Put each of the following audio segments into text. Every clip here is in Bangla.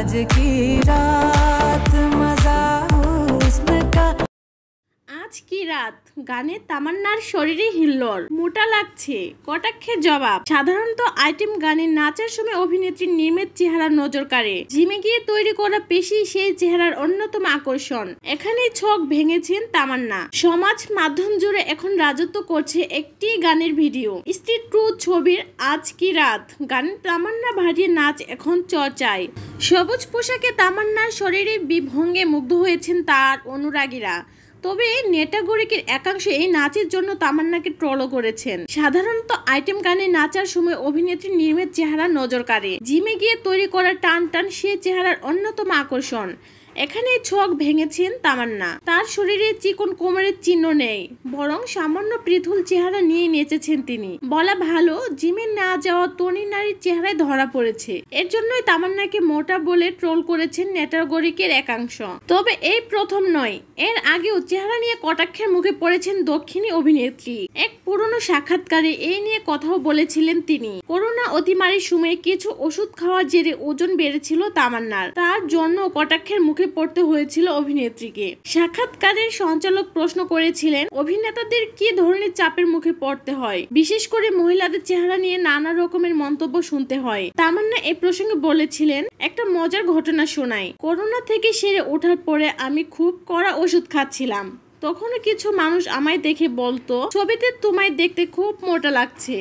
आज की रात मजा हुस्न का। আজ কি রাত গানে তামান্নার শরীরে হিল্লোড়, মোটা লাগছে কটাক্ষের জবাব। সাধারণত আইটেম গানে নাচের সময় অভিনেত্রীর নির্মেদ চেহারা নজর কাড়ে। জিমে গিয়ে তৈরি করা পেশি সেই চেহারার অন্যতম আকর্ষণ। এখানেই ছক ভেঙেছেন তামান্না। সমাজ মাধ্যম জুড়ে এখন রাজত্ব করছে একটি গানের ভিডিও। স্ট্রিট টু ছবির আজ কি রাত গানে তামান্না ভারী নাচ এখন চর্চায়। সবুজ পোশাকে তামান্নার শরীরে বিভঙ্গে মুগ্ধ হয়েছেন তার অনুরাগীরা। তবে নেটাগরিকের একাংশ এই নাচের জন্য তামান্নাকে ট্রলও করেছেন। সাধারণত আইটেম গানে নাচার সময় অভিনেত্রীর নির্মেদ চেহারা নজর কাড়ে। জিমে গিয়ে তৈরি করা টান টান সে চেহারার অন্যতম আকর্ষণ। এখানে ছক ভেঙেছেন তামান্না। তার শরীরে চিকন কোমরের চিহ্ন নেই, বরং সামান্য পৃথুল চেহারা নিয়ে নেচেছেন তিনি। বলা ভালো, জিমে না যাওয়া তনি নারীর চেহারায় ধরা পড়েছে। এর জন্যই তামান্নাকে মোটা বলে ট্রোল করেছেন নেটাগরিকের একাংশ। তবে এই প্রথম নয়, এর আগেও চেহারা নিয়ে কটাক্ষের মুখে পড়েছেন দক্ষিণী অভিনেত্রী। এক পুরনো সাক্ষাৎকারে এই নিয়ে কথাও বলেছিলেন তিনি। করোনা অতিমারির সময়ে কিছু ওষুধ খাওয়ার জেরে ওজন বেড়েছিল তামান্নার। তার জন্য কটাক্ষের মুখে পড়তে হয়েছিল অভিনেত্রীকে। সাক্ষাৎকারের সঞ্চালক প্রশ্ন করেছিলেন, অভিনেতাদের কি ধরনের চাপের মুখে পড়তে হয়, বিশেষ করে মহিলাদের চেহারা নিয়ে নানা রকমের মন্তব্য শুনতে হয়। তামান্না এই প্রসঙ্গে বলেছিলেন, একটা মজার ঘটনা শোনাই। করোনা থেকে সেরে ওঠার পরে আমি খুব কড়া ওষুধ খাচ্ছিলাম। তখনও কিছু মানুষ আমায় দেখে বলতো, ছবিতে তোমায় দেখতে খুব মোটা লাগছে।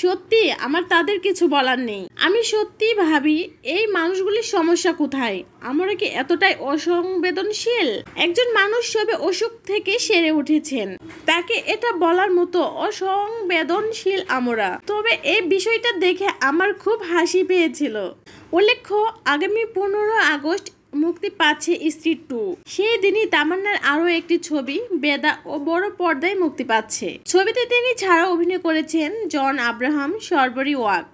সত্যি আমার তাদের কিছু বলার নেই। আমি সত্যি ভাবি, এই মানুষগুলির সমস্যা কোথায়? আমরা কি এতটাই অসংবেদনশীল? একজন মানুষ সবে অসুখ থেকে সেরে উঠেছেন, তাকে এটা বলার মতো অসংবেদনশীল আমরা? তবে এই বিষয়টা দেখে আমার খুব হাসি পেয়েছিল। উল্লেখ্য, আগামী 15 আগস্ট মুক্তি পাচ্ছে স্ট্রিট টু। সেই দিনই তামান্নার আরো একটি ছবি বেদা ও বড় পর্দায় মুক্তি পাচ্ছে। ছবিতে তিনি ছাড়াও অভিনয় করেছেন জন আব্রাহাম, শর্বরী ওয়াক।